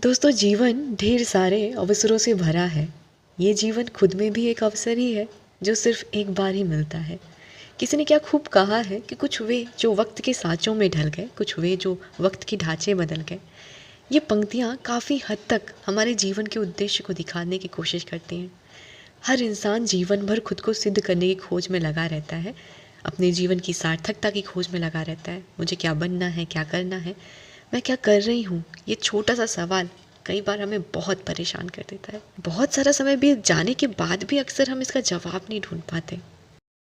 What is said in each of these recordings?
दोस्तों, जीवन ढेर सारे अवसरों से भरा है। ये जीवन खुद में भी एक अवसर ही है जो सिर्फ एक बार ही मिलता है। किसी ने क्या खूब कहा है कि कुछ वे जो वक्त के सांचों में ढल गए, कुछ वे जो वक्त के ढांचे बदल गए। ये पंक्तियाँ काफ़ी हद तक हमारे जीवन के उद्देश्य को दिखाने की कोशिश करती हैं। हर इंसान जीवन भर खुद को सिद्ध करने की खोज में लगा रहता है, अपने जीवन की सार्थकता की खोज में लगा रहता है। मुझे क्या बनना है, क्या करना है, मैं क्या कर रही हूँ, ये छोटा सा सवाल कई बार हमें बहुत परेशान कर देता है। बहुत सारा समय बीत जाने के बाद भी अक्सर हम इसका जवाब नहीं ढूंढ पाते।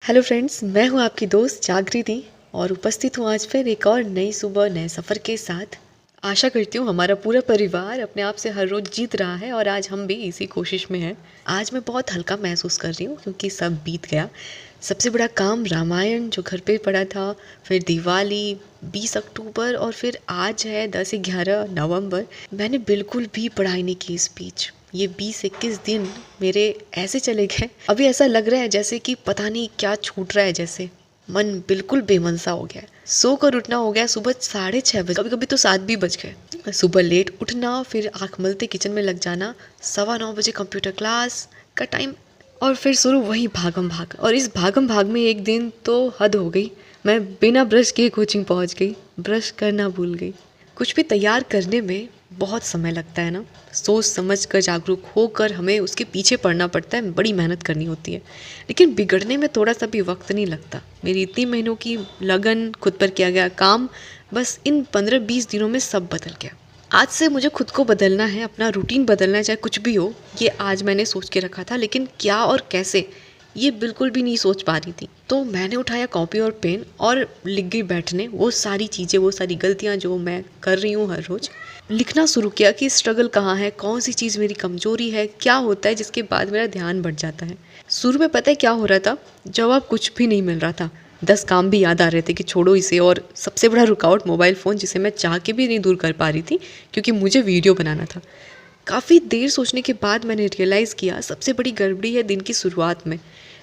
हेलो फ्रेंड्स, मैं हूँ आपकी दोस्त जागृति और उपस्थित हूँ आज फिर एक और नई सुबह नए सफ़र के साथ। आशा करती हूँ हमारा पूरा परिवार अपने आप से हर रोज़ जीत रहा है और आज हम भी इसी कोशिश में हैं। आज मैं बहुत हल्का महसूस कर रही हूँ क्योंकि सब बीत गया। सबसे बड़ा काम रामायण जो घर पे पड़ा था, फिर दिवाली 20 अक्टूबर और फिर आज है 10-11 नवंबर। मैंने बिल्कुल भी पढ़ाई नहीं की इस बीच। ये 20-21 दिन मेरे ऐसे चले गए, अभी ऐसा लग रहा है जैसे कि पता नहीं क्या छूट रहा है। जैसे मन बिल्कुल बेमन सा हो गया है। सो कर उठना हो गया सुबह 6:30 बजे, कभी कभी तो 7 भी बज गए। सुबह लेट उठना, फिर आँख मलते किचन में लग जाना, 9:15 बजे कंप्यूटर क्लास का टाइम और फिर शुरू वही भागम भाग। और इस भागम भाग में एक दिन तो हद हो गई, मैं बिना ब्रश किए कोचिंग पहुंच गई, ब्रश करना भूल गई। कुछ भी तैयार करने में बहुत समय लगता है ना, सोच समझ कर जागरूक होकर हमें उसके पीछे पड़ना पड़ता है, बड़ी मेहनत करनी होती है। लेकिन बिगड़ने में थोड़ा सा भी वक्त नहीं लगता। मेरी इतनी महीनों की लगन, खुद पर किया गया काम, बस इन 15-20 दिनों में सब बदल गया। आज से मुझे खुद को बदलना है, अपना रूटीन बदलना है, चाहे कुछ भी हो। ये आज मैंने सोच के रखा था, लेकिन क्या और कैसे ये बिल्कुल भी नहीं सोच पा रही थी। तो मैंने उठाया कॉपी और पेन और लिख गई बैठने वो सारी चीज़ें, वो सारी गलतियाँ जो मैं कर रही हूँ हर रोज़। लिखना शुरू किया कि स्ट्रगल कहाँ है, कौन सी चीज़ मेरी कमज़ोरी है, क्या होता है जिसके बाद मेरा ध्यान बढ़ जाता है। शुरू में पता है क्या हो रहा था, जवाब कुछ भी नहीं मिल रहा था। 10 काम भी याद आ रहे थे कि छोड़ो इसे, और सबसे बड़ा रुकावट मोबाइल फ़ोन, जिसे मैं चाह के भी नहीं दूर कर पा रही थी क्योंकि मुझे वीडियो बनाना था। काफ़ी देर सोचने के बाद मैंने रियलाइज़ किया सबसे बड़ी गड़बड़ी है दिन की शुरुआत में।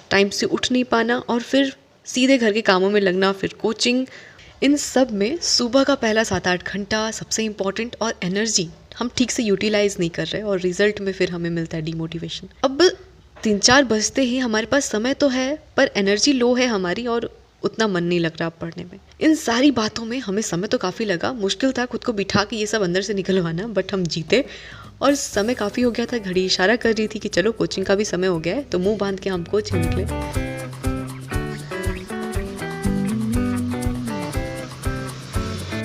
टाइम से उठ नहीं पाना और फिर सीधे घर के कामों में लगना, फिर कोचिंग। इन सब में सुबह का पहला 7-8 घंटा सबसे इम्पॉर्टेंट, और एनर्जी हम ठीक से यूटिलाइज नहीं कर रहे और रिजल्ट में फिर हमें मिलता है डिमोटिवेशन। अब 3-4 बजते ही हमारे पास समय तो है पर एनर्जी लो है हमारी और उतना मन नहीं लग रहा पढ़ने में। इन सारी बातों में हमें समय तो काफ़ी लगा, मुश्किल था खुद को बिठा के ये सब अंदर से निकलवाना, बट हम जीते। और समय काफ़ी हो गया था, घड़ी इशारा कर रही थी कि चलो कोचिंग का भी समय हो गया है, तो मुंह बांध के हम कोचिंग निकले।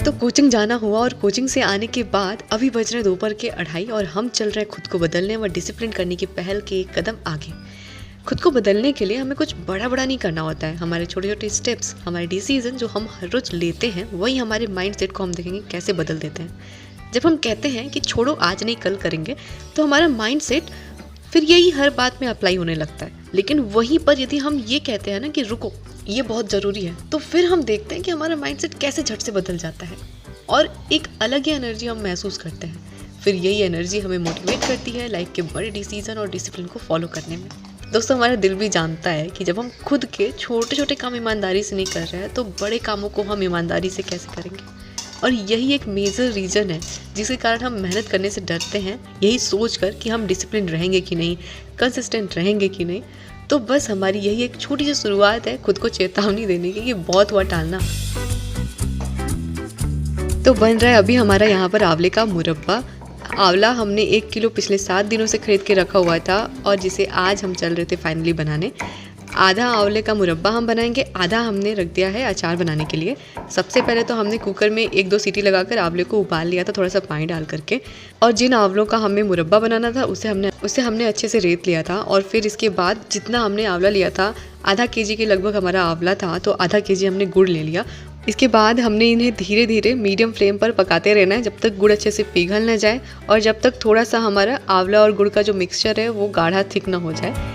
तो कोचिंग जाना हुआ और कोचिंग से आने के बाद अभी बज रहे दोपहर के 2:30 और हम चल रहे खुद को बदलने व डिसिप्लिन करने की पहल के एक कदम आगे। खुद को बदलने के लिए हमें कुछ बड़ा बड़ा नहीं करना होता है। हमारे छोटे छोटे स्टेप्स, हमारे डिसीजन जो हम हर रोज लेते हैं, वही हमारे माइंड सेट को हम देखेंगे कैसे बदल देते हैं। जब हम कहते हैं कि छोड़ो आज नहीं कल करेंगे, तो हमारा माइंड सेट फिर यही हर बात में अप्लाई होने लगता है। लेकिन वहीं पर यदि हम ये कहते हैं ना कि रुको ये बहुत ज़रूरी है, तो फिर हम देखते हैं कि हमारा माइंड सेट कैसे झट से बदल जाता है और एक अलग ही एनर्जी हम महसूस करते हैं। फिर यही एनर्जी हमें मोटिवेट करती है लाइफ के बड़े डिसीजन और डिसिप्लिन को फॉलो करने में। दोस्तों, हमारा दिल भी जानता है कि जब हम खुद के छोटे छोटे काम ईमानदारी से नहीं कर रहे हैं, तो बड़े कामों को हम ईमानदारी से कैसे करेंगे। और यही एक मेजर रीज़न है जिसके कारण हम मेहनत करने से डरते हैं, यही सोच कर कि हम डिसिप्लिन रहेंगे कि नहीं, कंसिस्टेंट रहेंगे कि नहीं। तो बस हमारी यही एक छोटी सी शुरुआत है खुद को चेतावनी देने की कि बहुत हुआ टालना। तो बन रहा है अभी हमारा यहाँ पर आंवले का मुरब्बा। आंवला हमने 1 किलो पिछले 7 दिनों से खरीद के रखा हुआ था और जिसे आज हम चल रहे थे फाइनली बनाने। आधा आंवले का मुरब्बा हम बनाएंगे, आधा हमने रख दिया है अचार बनाने के लिए। सबसे पहले तो हमने कुकर में 1-2 सीटी लगाकर आंवले को उबाल लिया था, थोड़ा सा पानी डाल करके। और जिन आंवलों का हमें मुरब्बा बनाना था उसे हमने अच्छे से रेत लिया था। और फिर इसके बाद जितना हमने आंवला लिया था, आधा केजी के लगभग हमारा आंवला था, तो आधा केजी हमने गुड़ ले लिया। इसके बाद हमने इन्हें धीरे धीरे मीडियम फ्लेम पर पकाते रहना है जब तक गुड़ अच्छे से पिघल न जाए और जब तक थोड़ा सा हमारा आंवला और गुड़ का जो मिक्सचर है वो गाढ़ा थिक ना हो जाए।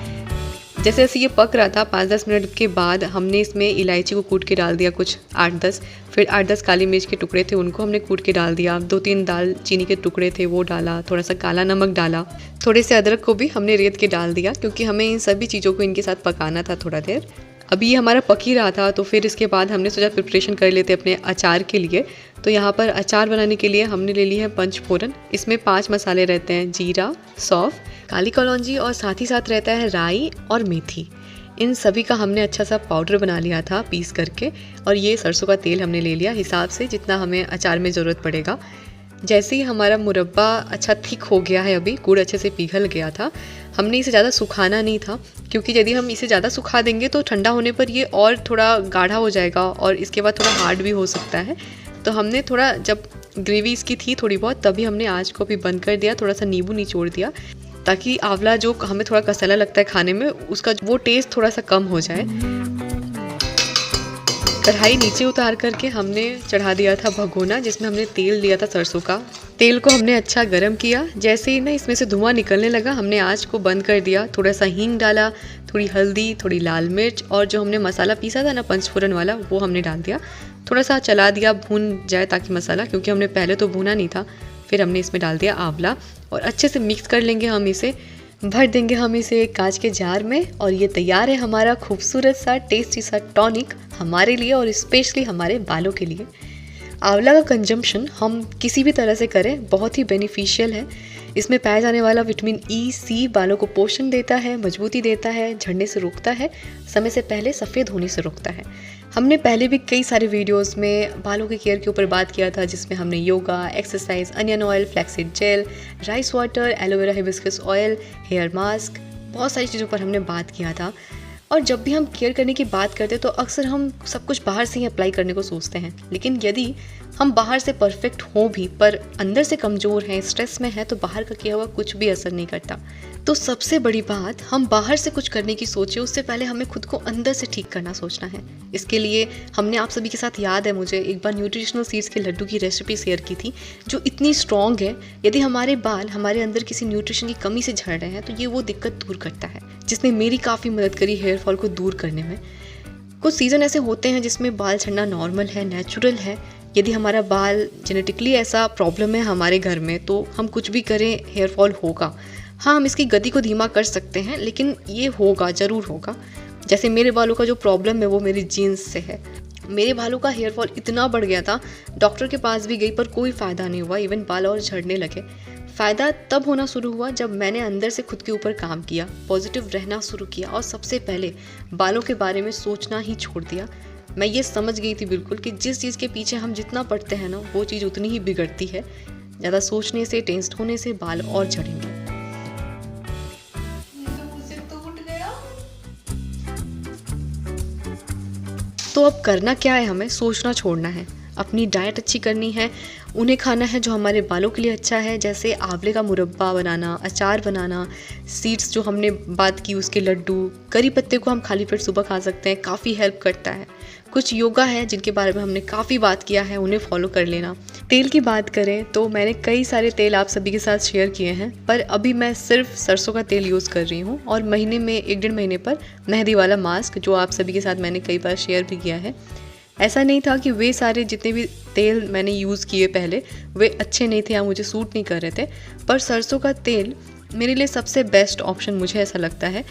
जैसे जैसे ये पक रहा था, 5-10 मिनट के बाद हमने इसमें इलायची को कूट के डाल दिया, कुछ 8-10, फिर 8-10 काली मिर्च के टुकड़े थे उनको हमने कूट के डाल दिया, 2-3 दाल चीनी के टुकड़े थे वो डाला, थोड़ा सा काला नमक डाला, थोड़े से अदरक को भी हमने रेत के डाल दिया क्योंकि हमें इन सभी चीज़ों को इनके साथ पकाना था थोड़ा देर। अभी ये हमारा पक ही रहा था, तो फिर इसके बाद हमने सोचा प्रिपरेशन कर लेते अपने अचार के लिए। तो यहाँ पर अचार बनाने के लिए हमने ले ली है पंचफोरन। इसमें 5 मसाले रहते हैं, जीरा, सौंफ, काली कलौंजी और साथ ही साथ रहता है राई और मेथी। इन सभी का हमने अच्छा सा पाउडर बना लिया था पीस करके। और ये सरसों का तेल हमने ले लिया हिसाब से जितना हमें अचार में ज़रूरत पड़ेगा। जैसे ही हमारा मुरब्बा अच्छा थिक हो गया है, अभी गुड़ अच्छे से पिघल गया था, हमने इसे ज़्यादा सुखाना नहीं था, क्योंकि यदि हम इसे ज़्यादा सुखा देंगे तो ठंडा होने पर ये और थोड़ा गाढ़ा हो जाएगा और इसके बाद थोड़ा हार्ड भी हो सकता है। तो हमने थोड़ा, जब ग्रेवी इसकी थी थोड़ी बहुत, तभी हमने आँच को भी बंद कर दिया, थोड़ा सा नींबू निचोड़ दिया, ताकि आंवला जो हमें थोड़ा कसला लगता है खाने में, उसका वो टेस्ट थोड़ा सा कम हो जाए। कढ़ाई नीचे उतार करके हमने चढ़ा दिया था भगोना, जिसमें हमने तेल लिया था सरसों का। तेल को हमने अच्छा गरम किया। जैसे ही ना इसमें से धुआं निकलने लगा, हमने आँच को बंद कर दिया। थोड़ा सा हींग डाला, थोड़ी हल्दी, थोड़ी लाल मिर्च, और जो हमने मसाला पीसा था ना पंचफोरन वाला, वो हमने डाल दिया। थोड़ा सा चला दिया, भून जाए ताकि मसाला, क्योंकि हमने पहले तो भूना नहीं था। फिर हमने इसमें डाल दिया आंवला और अच्छे से मिक्स कर लेंगे हम इसे। भर देंगे हम इसे एक कांच के जार में, और ये तैयार है हमारा खूबसूरत सा टेस्टी सा टॉनिक हमारे लिए और स्पेशली हमारे बालों के लिए। आंवला का कंजम्पशन हम किसी भी तरह से करें बहुत ही बेनिफिशियल है। इसमें पाया जाने वाला विटामिन ई, सी बालों को पोषण देता है, मजबूती देता है, झड़ने से रोकता है, समय से पहले सफ़ेद होने से रोकता है। हमने पहले भी कई सारे वीडियोस में बालों के केयर के ऊपर बात किया था, जिसमें हमने yoga, exercise, onion oil, flaxseed gel, rice water, aloe vera hibiscus oil, hair mask, बहुत सारी चीज़ों पर हमने बात किया था। और जब भी हम केयर करने की बात करते हैं तो अक्सर हम सब कुछ बाहर से ही अप्लाई करने को सोचते हैं, लेकिन यदि हम बाहर से परफेक्ट हों भी पर अंदर से कमज़ोर हैं, स्ट्रेस में हैं, तो बाहर का किया हुआ कुछ भी असर नहीं करता। तो सबसे बड़ी बात, हम बाहर से कुछ करने की सोचें उससे पहले हमें खुद को अंदर से ठीक करना सोचना है। इसके लिए हमने आप सभी के साथ, याद है मुझे, एक बार न्यूट्रिशनल सीड्स के लड्डू की रेसिपी शेयर की थी, जो इतनी स्ट्रॉन्ग है। यदि हमारे बाल हमारे अंदर किसी न्यूट्रिशन की कमी से झड़ रहे हैं तो ये वो दिक्कत दूर करता है, जिसने मेरी काफ़ी मदद करी हेयर फॉल को दूर करने में। कुछ सीज़न ऐसे होते हैं जिसमें बाल झड़ना नॉर्मल है, नेचुरल है। यदि हमारा बाल जेनेटिकली ऐसा प्रॉब्लम है हमारे घर में, तो हम कुछ भी करें हेयर फॉल होगा। हाँ, हम इसकी गति को धीमा कर सकते हैं, लेकिन ये होगा, ज़रूर होगा। जैसे मेरे बालों का जो प्रॉब्लम है वो मेरी जीन्स से है। मेरे बालों का हेयर फॉल इतना बढ़ गया था, डॉक्टर के पास भी गई पर कोई फ़ायदा नहीं हुआ, इवन बाल और झड़ने लगे। फ़ायदा तब होना शुरू हुआ जब मैंने अंदर से खुद के ऊपर काम किया, पॉजिटिव रहना शुरू किया और सबसे पहले बालों के बारे में सोचना ही छोड़ दिया। मैं ये समझ गई थी बिल्कुल कि जिस चीज़ के पीछे हम जितना पड़ते हैं ना, वो चीज़ उतनी ही बिगड़ती है। ज़्यादा सोचने से, टेंस्ड होने से बाल और झड़ेंगे। तो अब करना क्या है, हमें सोचना छोड़ना है। अपनी डाइट अच्छी करनी है, उन्हें खाना है जो हमारे बालों के लिए अच्छा है, जैसे आंवले का मुरब्बा बनाना, अचार बनाना, सीड्स जो हमने बात की उसके लड्डू, करी पत्ते को हम खाली पेट सुबह खा सकते हैं, काफ़ी हेल्प करता है। कुछ योगा है जिनके बारे में हमने काफ़ी बात किया है, उन्हें फॉलो कर लेना। तेल की बात करें तो मैंने कई सारे तेल आप सभी के साथ शेयर किए हैं, पर अभी मैं सिर्फ सरसों का तेल यूज़ कर रही हूँ, और महीने में 1-1.5 महीने पर मेहंदी वाला मास्क, जो आप सभी के साथ मैंने कई बार शेयर भी किया है। ऐसा नहीं था कि वे सारे जितने भी तेल मैंने यूज़ किए पहले वे अच्छे नहीं थे या मुझे सूट नहीं कर रहे थे, पर सरसों का तेल मेरे लिए सबसे बेस्ट ऑप्शन मुझे ऐसा लगता है,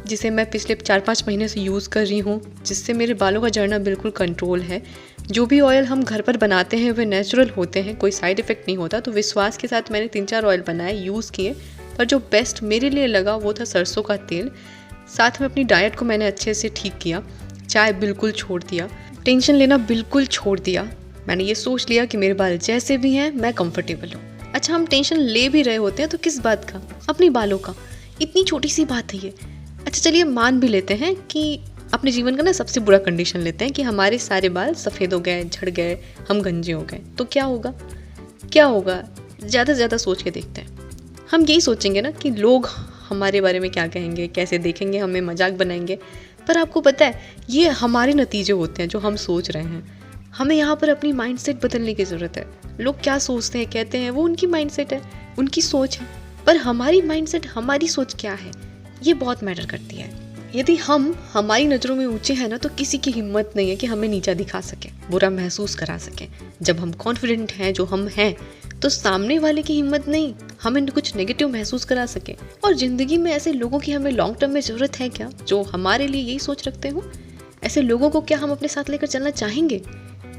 जिसे मैं पिछले 4-5 महीने से यूज़ कर रही हूँ, जिससे मेरे बालों का झड़ना बिल्कुल कंट्रोल है। जो भी ऑयल हम घर पर बनाते हैं वे नेचुरल होते हैं, कोई साइड इफ़ेक्ट नहीं होता। तो विश्वास के साथ मैंने 3-4 ऑयल बनाए, यूज़ किए, पर जो बेस्ट मेरे लिए लगा वो था सरसों का तेल। साथ में अपनी डाइट को मैंने अच्छे से ठीक किया, चाय बिल्कुल छोड़ दिया, टेंशन लेना बिल्कुल छोड़ दिया। मैंने ये सोच लिया कि मेरे बाल जैसे भी हैं मैं कंफर्टेबल हूँ। अच्छा, हम टेंशन ले भी रहे होते हैं तो किस बात का, अपनी बालों का। इतनी छोटी सी बात है ये। अच्छा चलिए मान भी लेते हैं कि अपने जीवन का ना सबसे बुरा कंडीशन लेते हैं कि हमारे सारे बाल सफ़ेद हो गए, झड़ गए, हम गंजे हो गए, तो क्या होगा? क्या होगा? ज़्यादा से ज़्यादा सोच के देखते हैं। हम यही सोचेंगे ना कि लोग हमारे बारे में क्या कहेंगे, कैसे देखेंगे, हमें मजाक बनाएंगे। पर आपको पता है ये हमारे नतीजे होते हैं जो हम सोच रहे हैं। हमें यहाँ पर अपनी माइंडसेट बदलने की ज़रूरत है। लोग क्या सोचते हैं, कहते हैं, वो उनकी माइंडसेट है, उनकी सोच है, पर हमारी माइंडसेट, हमारी सोच क्या है, ये बहुत मैटर करती है। यदि हम हमारी नज़रों में ऊंचे हैं ना, तो किसी की हिम्मत नहीं है कि हमें नीचा दिखा सके, बुरा महसूस करा सके। जब हम कॉन्फिडेंट हैं, जो हम हैं, तो सामने वाले की हिम्मत नहीं हमें कुछ नेगेटिव महसूस करा सके। और ज़िंदगी में ऐसे लोगों की हमें लॉन्ग टर्म में ज़रूरत है क्या, जो हमारे लिए यही सोच रखते हो? ऐसे लोगों को क्या हम अपने साथ लेकर चलना चाहेंगे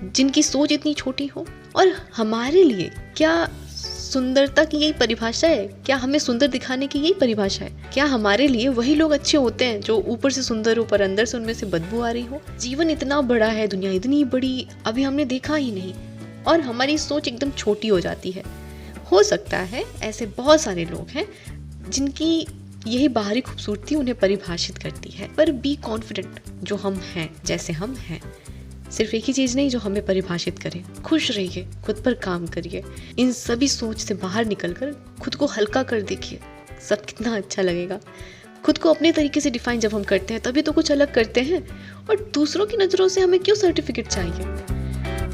जिनकी सोच इतनी छोटी हो? और हमारे लिए क्या सुंदरता की यही परिभाषा है? क्या हमें सुंदर दिखाने की यही परिभाषा है? क्या हमारे लिए वही लोग अच्छे होते हैं जो ऊपर से सुंदर हो पर अंदर से उनमें से बदबू आ रही हो? जीवन इतना बड़ा है, दुनिया इतनी बड़ी, अभी हमने देखा ही नहीं और हमारी सोच एकदम छोटी हो जाती है। हो सकता है ऐसे बहुत सारे लोग हैं जिनकी यही बाहरी खूबसूरती उन्हें परिभाषित करती है, पर बी कॉन्फिडेंट, जो हम हैं, जैसे हम हैं। सिर्फ एक ही चीज़ नहीं जो हमें परिभाषित करे। खुश रहिए, खुद पर काम करिए, इन सभी सोच से बाहर निकलकर खुद को हल्का कर देखिए, सब कितना अच्छा लगेगा। खुद को अपने तरीके से डिफाइन जब हम करते हैं तभी तो कुछ अलग करते हैं, और दूसरों की नज़रों से हमें क्यों सर्टिफिकेट चाहिए।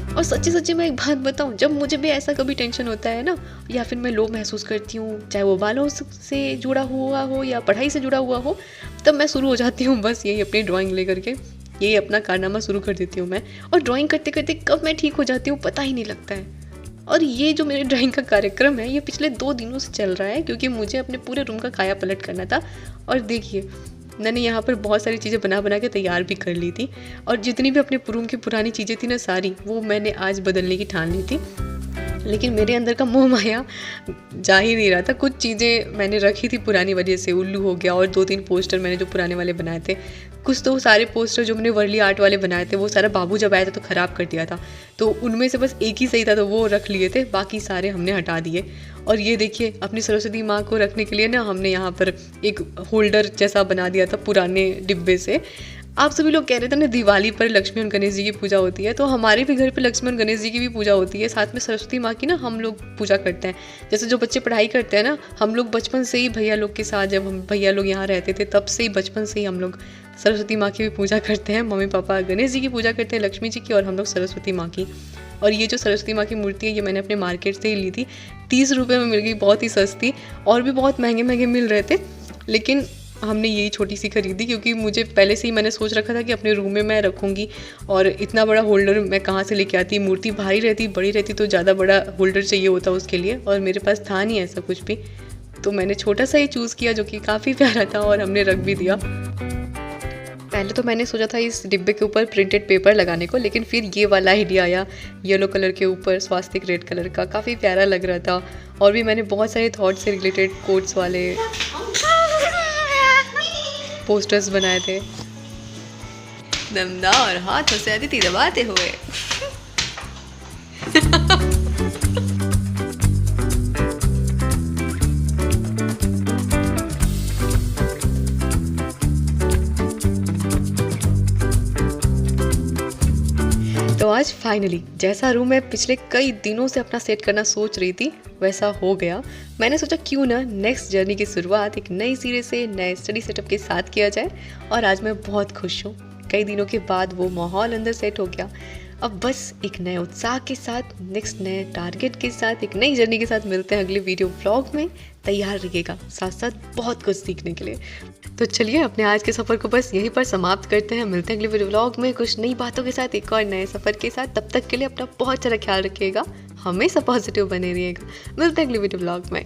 और सच्ची सच्ची मैं एक बात बताऊं, जब मुझे भी ऐसा कभी टेंशन होता है ना, या फिर मैं लो महसूस करती हूँ, चाहे वो बालों से जुड़ा हुआ हो या पढ़ाई से जुड़ा हुआ हो, तब मैं शुरू हो जाती हूँ बस यही अपनी ड्राइंग लेकर के, यही अपना कारनामा शुरू कर देती हूँ मैं। और ड्राइंग करते करते कब मैं ठीक हो जाती हूँ पता ही नहीं लगता है। और ये जो मेरे ड्राइंग का कार्यक्रम है ये पिछले 2 दिनों से चल रहा है, क्योंकि मुझे अपने पूरे रूम का काया पलट करना था। और देखिए, मैंने यहाँ पर बहुत सारी चीज़ें बना बना के तैयार भी कर ली थी, और जितनी भी अपने रूम की पुरानी चीज़ें थी ना सारी, वो मैंने आज बदलने की ठान ली थी। लेकिन मेरे अंदर का मोह माया जा ही नहीं रहा था। कुछ चीज़ें मैंने रखी थी पुरानी वजह से, उल्लू हो गया, और 2-3 पोस्टर मैंने जो पुराने वाले बनाए थे। कुछ तो सारे पोस्टर जो मैंने वर्ली आर्ट वाले बनाए थे वो सारा बाबू जब आया था तो ख़राब कर दिया था, तो उनमें से बस एक ही सही था, तो वो रख लिए थे, बाकी सारे हमने हटा दिए। और ये देखिए, अपनी सरस्वती माँ को रखने के लिए ना हमने यहाँ पर एक होल्डर जैसा बना दिया था पुराने डिब्बे से। आप सभी लोग कह रहे थे ना दिवाली पर लक्ष्मी और गणेश जी की पूजा होती है, तो हमारे भी घर पे लक्ष्मी और गणेश जी की भी पूजा होती है, साथ में सरस्वती माँ की ना हम लोग पूजा करते हैं। जैसे जो बच्चे पढ़ाई करते हैं ना, हम लोग बचपन से ही भैया लोग के साथ, जब हम भैया लोग यहाँ रहते थे तब से ही, बचपन से ही हम लोग सरस्वती माँ की भी पूजा करते हैं। मम्मी पापा गणेश जी की पूजा करते हैं, लक्ष्मी जी की, और हम लोग सरस्वती माँ की। और ये जो सरस्वती माँ की मूर्ति है ये मैंने अपने मार्केट से ही ली थी, 30 रुपये में मिल गई, बहुत ही सस्ती। और भी बहुत महंगे महंगे मिल रहे थे, लेकिन हमने यही छोटी सी खरीदी, क्योंकि मुझे पहले से ही मैंने सोच रखा था कि अपने रूम में मैं रखूँगी, और इतना बड़ा होल्डर मैं कहाँ से लेके आती। मूर्ति भारी रहती, बड़ी रहती, तो ज़्यादा बड़ा होल्डर चाहिए होता उसके लिए, और मेरे पास था नहीं ऐसा कुछ भी, तो मैंने छोटा सा ही चूज़ किया जो कि काफ़ी प्यारा था, और हमने रख भी दिया। पहले तो मैंने सोचा था इस डिब्बे के ऊपर प्रिंटेड पेपर लगाने को, लेकिन फिर ये वाला आइडिया आया, येलो कलर के ऊपर स्वास्तिक रेड कलर का, काफ़ी प्यारा लग रहा था। और भी मैंने बहुत सारे थॉट से रिलेटेड कोट्स वाले पोस्टर्स बनाए थे, दमदार हाथों से अदिति दबाते हुए। तो आज फाइनली जैसा रूम मैं पिछले कई दिनों से अपना सेट करना सोच रही थी वैसा हो गया। मैंने सोचा क्यों ना नेक्स्ट जर्नी की शुरुआत एक नई सीरीज से, नए स्टडी सेटअप के साथ किया जाए, और आज मैं बहुत खुश हूँ। कई दिनों के बाद वो माहौल अंदर सेट हो गया। अब बस एक नए उत्साह के साथ, नेक्स्ट नए टारगेट के साथ, एक नई जर्नी के साथ मिलते हैं अगले वीडियो व्लॉग में। तैयार रहिएगा, साथ साथ बहुत कुछ सीखने के लिए। तो चलिए अपने आज के सफ़र को बस यहीं पर समाप्त करते हैं। मिलते हैं अगले वीडियो व्लॉग में कुछ नई बातों के साथ, एक और नए सफ़र के साथ। तब तक के लिए अपना बहुत सारा ख्याल रखिएगा, हमेशा पॉजिटिव बने रहिएगा। मिलते हैं अगले वीडियो व्लॉग में।